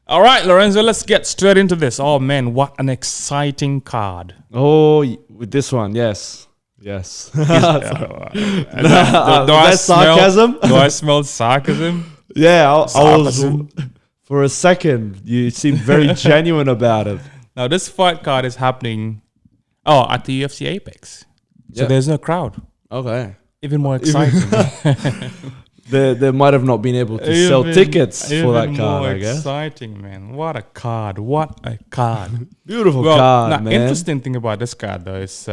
All right, Lorenzo, let's get straight into this. Oh, man, what an exciting card. Oh, with this one, yes. Yes. Do I sarcasm? Do I smell sarcasm? Yeah, I was... For a second, you seemed very genuine about it. Now, this fight card is happening at the UFC Apex. So there's no crowd. Okay. Even more exciting. They might have not been able to sell tickets for that card, I guess. Exciting, man. What a card. What a card. Beautiful card, man. Interesting thing about this card, though, is,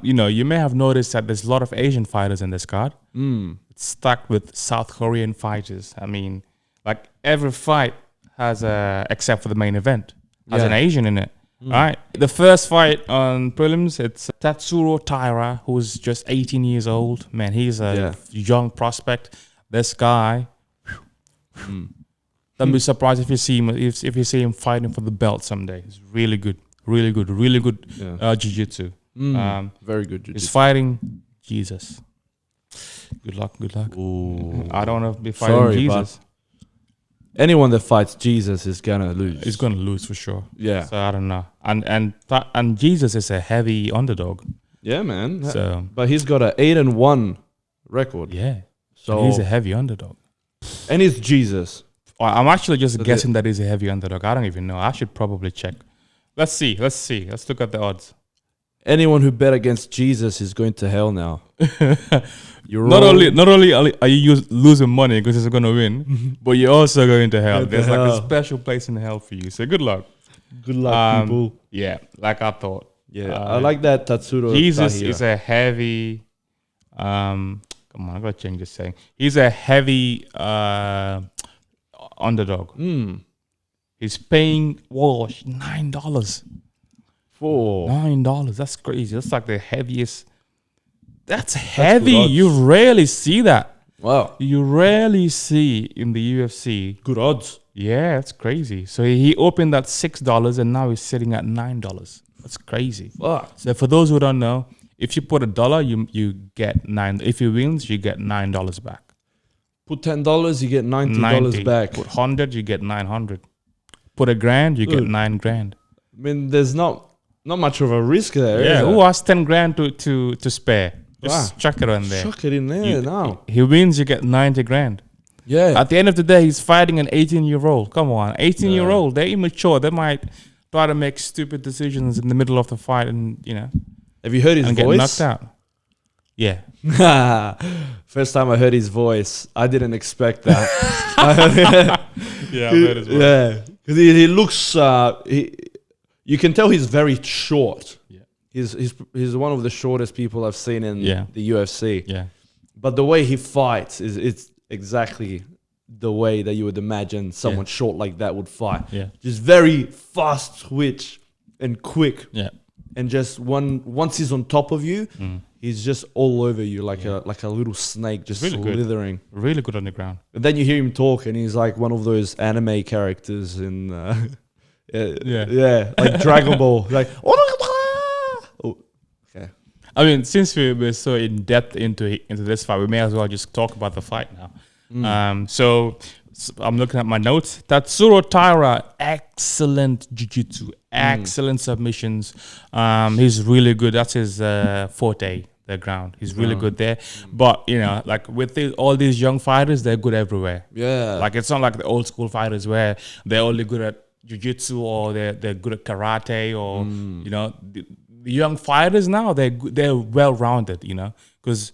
you may have noticed that there's a lot of Asian fighters in this card. It's stacked with South Korean fighters. I mean, like every fight has except for the main event, has an Asian in it. All right. The first fight on prelims, it's Tatsuro Taira, who's just 18 years old. Man, he's a young prospect. This guy, don't be surprised if you see him if you see him fighting for the belt someday. He's really good jiu-jitsu. Very good jiu-jitsu. He's fighting Jesus. Good luck. Ooh. I don't know if be fighting Jesus. Anyone that fights Jesus is gonna lose. He's gonna lose for sure. Yeah. So I don't know. And Jesus is a heavy underdog. Yeah, man. So, but he's got an 8-1 record. Yeah. So he's a heavy underdog. And he's Jesus. I'm actually just guessing that he's a heavy underdog. I don't even know. I should probably check. Let's see. Let's look at the odds. Anyone who bet against Jesus is going to hell now. Not only are you losing money because he's going to win, but you're also going to hell. There's like a special place in hell for you. So good luck. Good luck, people. Yeah, like I thought. Yeah, I like that Tatsuro. Jesus Tahira. is a heavy. Come on, I gotta change this saying. He's a heavy underdog. He's paying $9. $9. That's crazy. That's like the heaviest. That's heavy. You rarely see that. Wow. You rarely see in the UFC. Good odds. Yeah, that's crazy. So he opened at $6 and now he's sitting at $9. That's crazy. Wow. So for those who don't know, if you put $1, you get $9. If you wins, you get $9 back. Put $10, you get $90 back. Put 100, you get 900. Put $1,000, you get $9,000. I mean, there's not much of a risk there. Yeah, who has $10,000 to spare? Just chuck it on there. Chuck it in there now. He wins, you get $90,000. Yeah. At the end of the day, he's fighting an 18-year-old. Come on, 18-year-old. They're immature. They might try to make stupid decisions in the middle of the fight, and Have you heard his voice? Get knocked out. Yeah. First time I heard his voice, I didn't expect that. Yeah, I heard his voice. Yeah, because he looks. You can tell he's very short. Yeah. He's one of the shortest people I've seen in the UFC. Yeah. But the way he fights it's exactly the way that you would imagine someone short like that would fight. Yeah. Just very fast twitch and quick. Yeah. And just once he's on top of you, he's just all over you like a little snake, just really slithering. Good. Really good on the ground. And then you hear him talk, and he's like one of those anime characters in like Dragon Ball, like. Oh, okay. I mean, since we're so in depth into this fight, we may as well just talk about the fight now. So I'm looking at my notes. Tatsuro Taira, excellent jiu-jitsu, excellent submissions. He's really good. That's his forte, the ground. He's really good there. But, like with all these young fighters, they're good everywhere. Yeah. Like it's not like the old school fighters where they're only good at jiu-jitsu or they're good at karate or, the young fighters now, they're well-rounded, because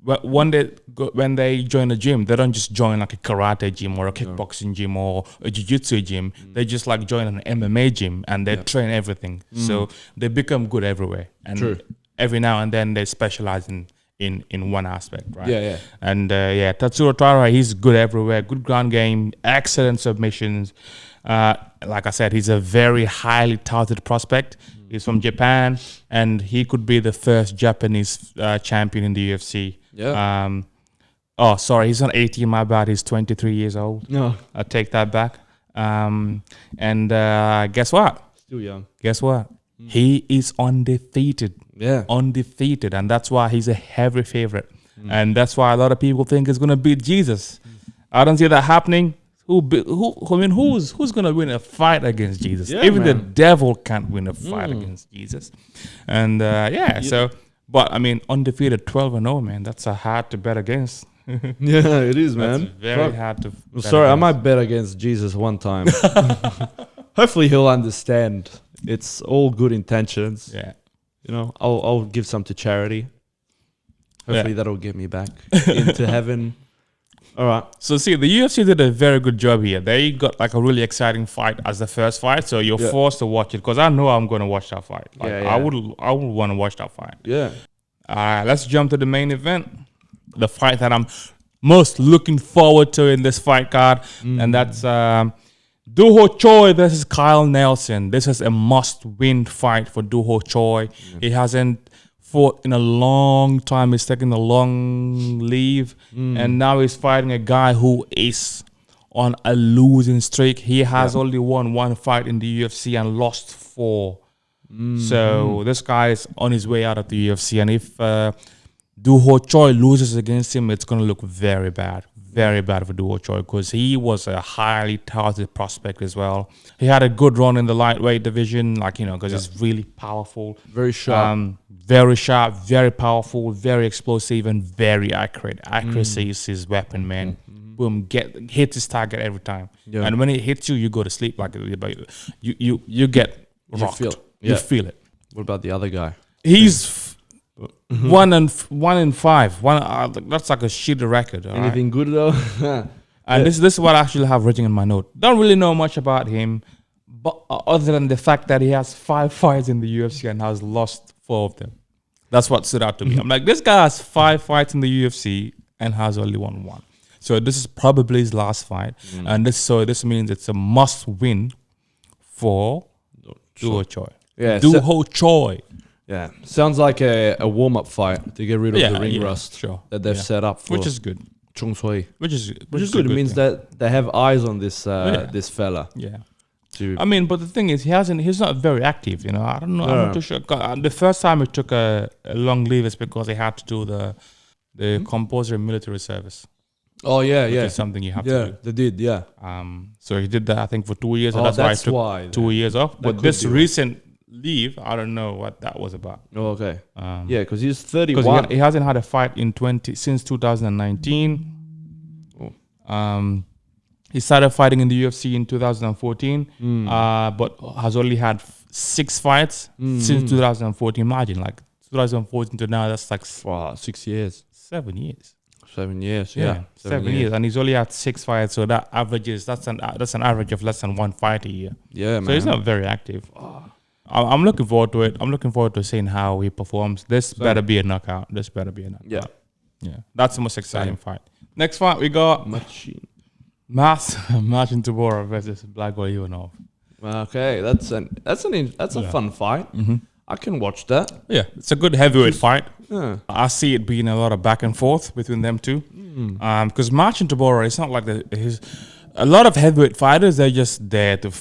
when they join a gym, they don't just join like a karate gym or a kickboxing gym or a jiu-jitsu gym. They just like join an MMA gym and they train everything. So they become good everywhere. And every now and then they specialize in one aspect, right? Yeah. And Tatsuro Taira, he's good everywhere. Good ground game, excellent submissions. Like I said, he's a very highly touted prospect. He's from Japan, and he could be the first Japanese champion in the UFC. Yeah. He's not 18, my bad. He's 23 years old. No. I take that back. And guess what? Still young. Guess what? He is undefeated. Yeah. Undefeated, and that's why he's a heavy favorite. And that's why a lot of people think he's going to beat Jesus. I don't see that happening. who's gonna win a fight against Jesus? Yeah, Even the man. devil can't win a fight against Jesus. And so, but I mean, undefeated 12-0, man. That's a hard to bet against. Yeah, it is, That's man. very Fuck. hard to. Well, bet sorry, I against. might bet against Jesus one time. Hopefully, he'll understand. It's all good intentions. Yeah. You know, I'll give some to charity. Hopefully, Yeah. that'll get me back into heaven. All right. So see, the UFC did a very good job here. They got like a really exciting fight as the first fight, so you're Yeah. forced to watch it because I know I'm going to watch that fight. Like, Yeah, yeah. I would want to watch that fight. Yeah. Let's jump to the main event, the fight that I'm most looking forward to in this fight card, and that's Duho Choi versus Kyle Nelson. This is a must-win fight for Duho Choi. He hasn't fought in a long time. He's taking a long leave, and now he's fighting a guy who is on a losing streak. He has only won one fight in the UFC and lost 4. So this guy is on his way out of the UFC, and if Duho Choi loses against him, it's going to look very bad for Duho Choi, because he was a highly touted prospect as well. He had a good run in the lightweight division, because he's really powerful. Very sharp. Very sharp, very powerful, very explosive, and very accurate. Accuracy is his weapon, man. Boom, hits his target every time. Yeah. And when it hits you, you go to sleep. Like you get rocked. You feel it. What about the other guy? He's 1 and 5. That's like a shitty record. all right? Anything good though? And this is what I actually have written in my note. Don't really know much about him, but other than the fact that he has 5 fights in the UFC and has lost 4 of them. That's what stood out to me. I'm like, this guy has 5 fights in the UFC and has only won 1. So this is probably his last fight, and this means it's a must-win for Duho Choi. Yeah. Duho Choi. Yeah. Sounds like a warm-up fight to get rid of the ring rust sure. that they've set up for Which is good. Chung Sui. Which is Good. It means that they have eyes on this this fella. Yeah. To I mean, but the thing is, he's not very active. I don't know. I'm not too sure. The first time he took a long leave is because he had to do the compulsory military service. Oh yeah, Which yeah. is something you have Yeah, to do. they did. Yeah. So he did that, I think, for 2 years. Oh, And that's that's why he why. took 2 years off. But could this be why. recent leave, I don't know what that was about. Oh, okay. Yeah, Yeah, because he's because 31. he hasn't had a fight since 2019. He started fighting in the UFC in 2014, but has only had 6 fights since 2014. Imagine, like 2014 to now, that's like Wow, 6 years. 7 years. 7 years. Yeah. 7 years, and he's only had 6 fights. So that averages that's an average of less than 1 fight a year. Yeah, man. So he's not very active. I'm looking forward to it. I'm looking forward to seeing how he performs. This better be a knockout. Yeah. Yeah. That's the most exciting fight. Next fight we got Machine. Marcin Tybura versus Blagoy Ivanov. Okay, that's a fun fight. I can watch that. Yeah, it's a good heavyweight fight. Yeah. I see it being a lot of back and forth between them two. Because Marcin Tybura, it's not like a lot of heavyweight fighters, they're just there to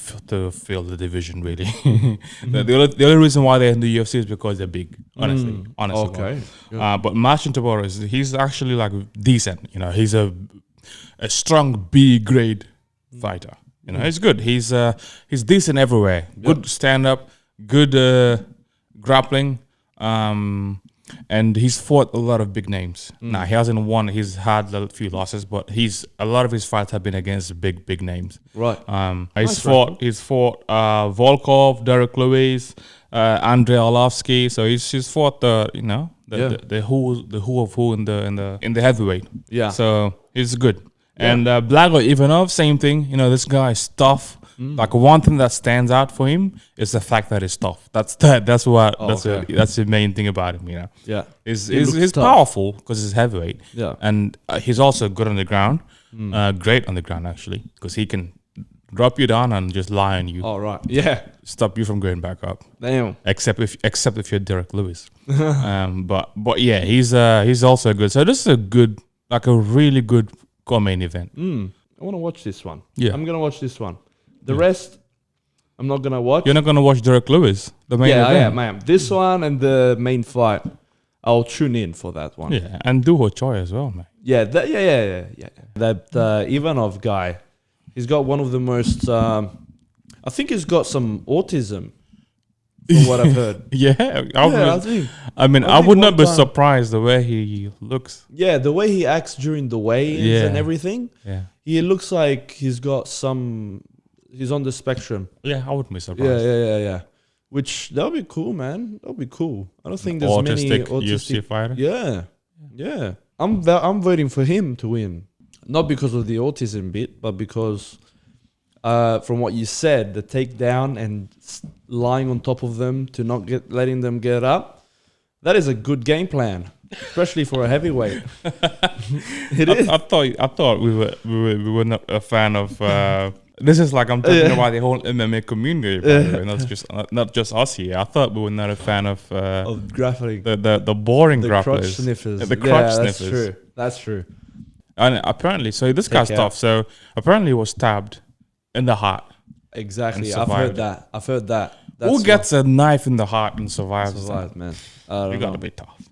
fill the division, really. the only reason why they're in the UFC is because they're big, honestly. Okay. But Marcin Tybura, he's actually like decent. He's a strong B grade fighter. He's good. He's decent everywhere. Good stand up, good grappling, and he's fought a lot of big names. Now he hasn't won. He's had a few losses, but a lot of his fights have been against big names. Right. He's fought Volkov, Derrick Lewis, Andrei Arlovsky. So he's fought the who of who in the heavyweight. Yeah. So he's good. And Blago Ivanov, same thing. This guy is tough. Like one thing that stands out for him is the fact that he's tough. That's the main thing about him. Yeah. He's powerful because he's heavyweight. Yeah. And he's also good on the ground. Great on the ground actually, because he can drop you down and just lie on you. All right. Yeah. Stop you from going back up. Damn. Except if you're Derrick Lewis. But yeah, he's also good. So this is a really good main event. I want to watch this one. Yeah. I'm gonna watch this one. The rest, I'm not gonna watch. You're not gonna watch Derrick Lewis, the main event. Yeah, I am. This one and the main fight, I'll tune in for that one. Yeah, and Duho Choi as well, man. Yeah. That Ivanov guy, He's got one of the most. I think he's got some autism, from what I've heard. I mean, I would not be surprised the way he looks. Yeah, the way he acts during the weigh-ins and everything. Yeah, he looks like he's got some. He's on the spectrum. Yeah, I wouldn't be surprised. Yeah. Which that would be cool, man. That would be cool. I don't think there's many UFC fighter. Yeah. I'm voting for him to win, not because of the autism bit, but because from what you said, the takedown and lying on top of them to not letting them get up. That is a good game plan, especially for a heavyweight. I thought we were not a fan of. This is like I'm talking about the whole MMA community, by the way, not just us here. I thought we were not a fan of grappling, the boring grapplers, crotch sniffers. The crotch sniffers. That's true. And apparently, so this guy's tough. So apparently, he was stabbed in the heart. Exactly, I've heard that. That's who gets a knife in the heart and survives? Man. You gotta be tough.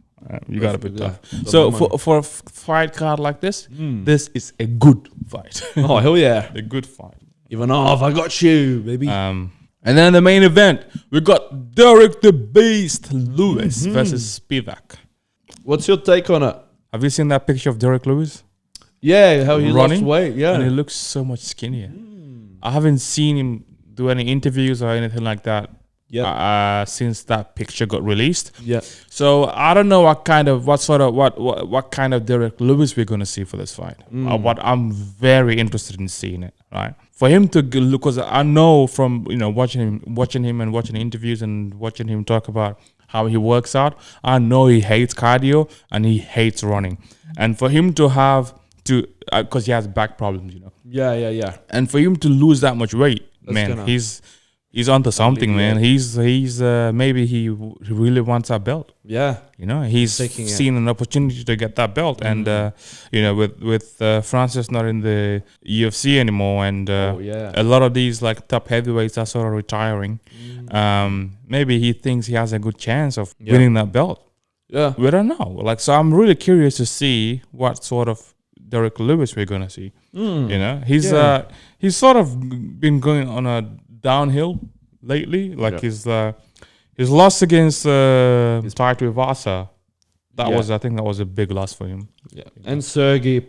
You gotta be tough. So for a fight card like this, this is a good fight. Oh hell yeah, a good fight. Ivanov, I got you, baby. And then the main event, we got Derrick the Beast Lewis versus Spivak. What's your take on it? Have you seen that picture of Derrick Lewis? Yeah, how he lost weight. Yeah, and he looks so much skinnier. I haven't seen him do any interviews or anything like that. Since that picture got released. Yeah. So I don't know what kind of Derrick Lewis we're gonna see for this fight. But I'm very interested in seeing it. Right. For him to look, because I know from watching him and watching interviews and watching him talk about how he works out, I know he hates cardio and he hates running. And for him to have to, because he has back problems, Yeah. And for him to lose that much weight, he's onto something, man. He's maybe he really wants that belt. Yeah, he's seen an opportunity to get that belt, and with Francis not in the UFC anymore, and a lot of these like top heavyweights are sort of retiring. Maybe he thinks he has a good chance of winning that belt. Yeah, we don't know. So I'm really curious to see what sort of Derrick Lewis we're gonna see. He's sort of been going on a downhill lately. His loss against Taito Ivasa, I think that was a big loss for him. Yeah, and Sergey.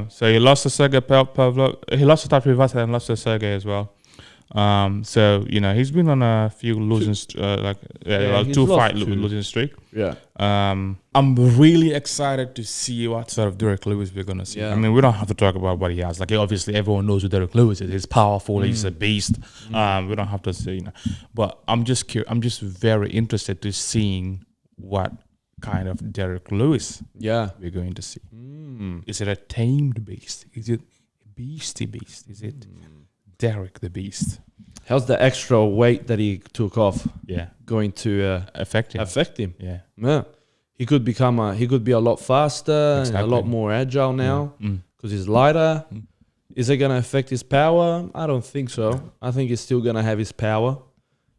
So he lost to Sergey he lost to Taito Ivasa and lost to Sergey as well. He's been on a few losing, losing streak. Yeah. I'm really excited to see what sort of Derrick Lewis we're gonna see. I mean, we don't have to talk about what he has. Obviously, everyone knows who Derrick Lewis is. He's powerful. He's a beast. We don't have to say, But I'm just curious. I'm just very interested to seeing what kind of Derrick Lewis we're going to see. Is it a tamed beast? Is it a beastie beast? Is it Derrick the Beast? How's the extra weight that he took off? Going to affect him? Yeah. He could be a lot faster and a lot more agile now because he's lighter. Is it going to affect his power? I don't think so. I think he's still going to have his power.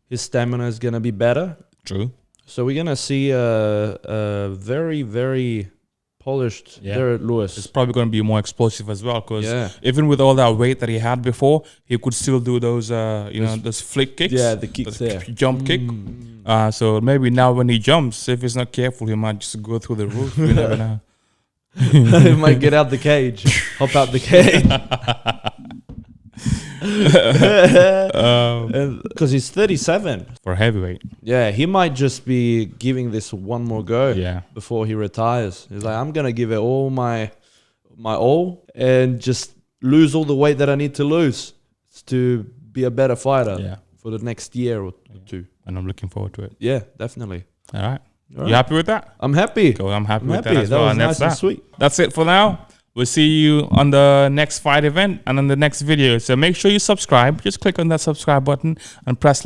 His stamina is going to be better. True. So we're going to see a very, very polished Derrick Lewis. It's probably going to be more explosive as well because even with all that weight that he had before, he could still do those, those flick kicks. Yeah, the kicks there. Jump kick. So maybe now when he jumps, if he's not careful, he might just go through the roof. We never know. He might get out the cage. Hop out the cage. Because he's 37 for heavyweight. Yeah, he might just be giving this one more go before he retires. He's like, I'm gonna give it all my all and just lose all the weight that I need to lose to be a better fighter for the next year or two. And I'm looking forward to it. Yeah, definitely. All right. You happy with that? I'm happy. Cool. I'm happy with that as well. Was nice and sweet. That's it for now. We'll see you on the next fight event and on the next video. So make sure you subscribe. Just click on that subscribe button and press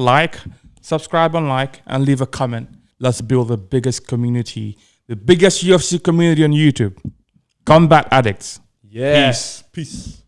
subscribe and like, and leave a comment. Let's build the biggest community, the biggest UFC community on YouTube. Combat Addicts. Yes. Peace.